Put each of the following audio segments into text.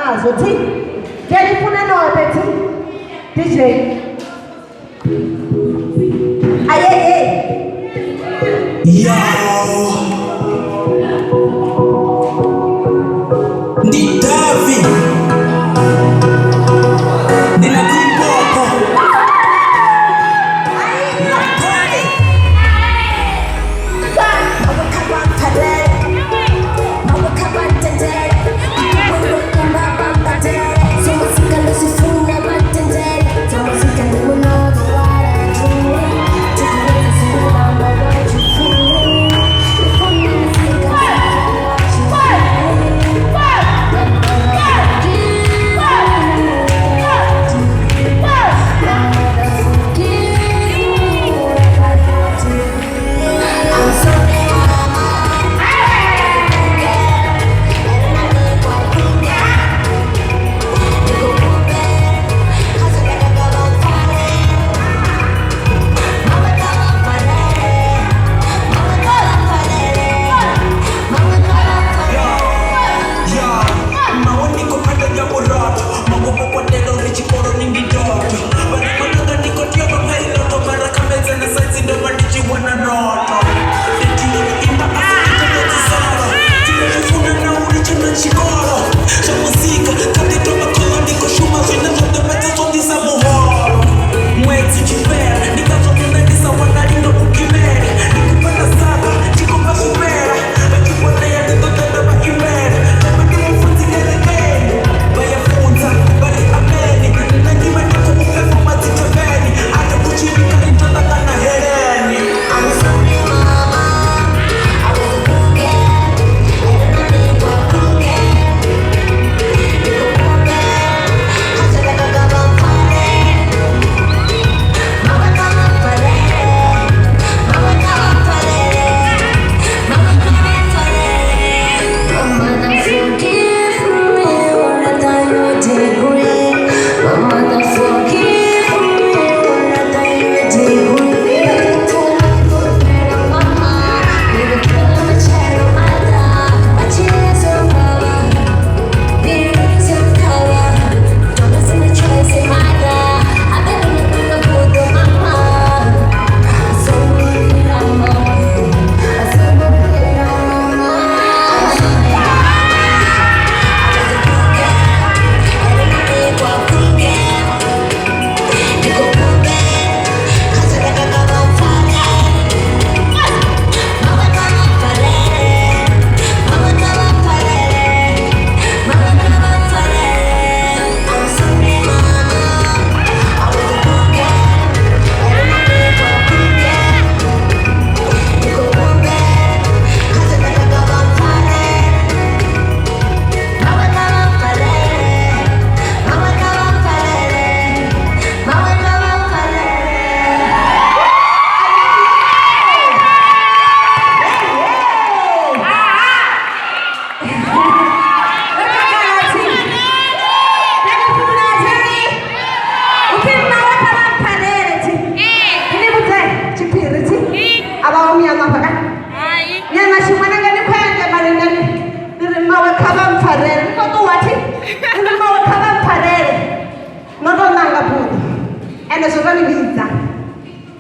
nazo thi ngelifuna nobe thi DJ ayeye yo ndi Davi nina kuipoko na pale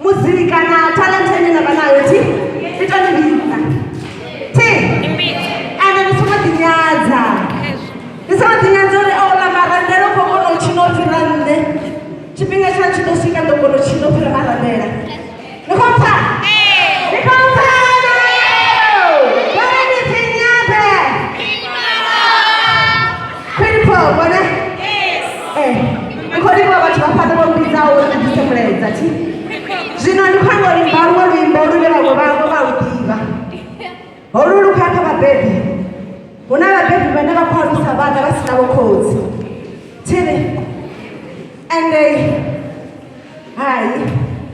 muzika na talent ena banayo thi itanibiza thi ana nisoma dinyaza ore ola marandelo kokono chino firande chipinga cha chino sika ndokono chino fira marandela nikompa bana ni dinyaza kwipo bana nikoli kwa watu wapata wambizao wanajisemleza ti zino ndikwango limbaruwa lwimba olulera bwe bango balutiiba olulukaka babebi bona babebi bana bakwalisa abaana basina bukozi tiri and hayi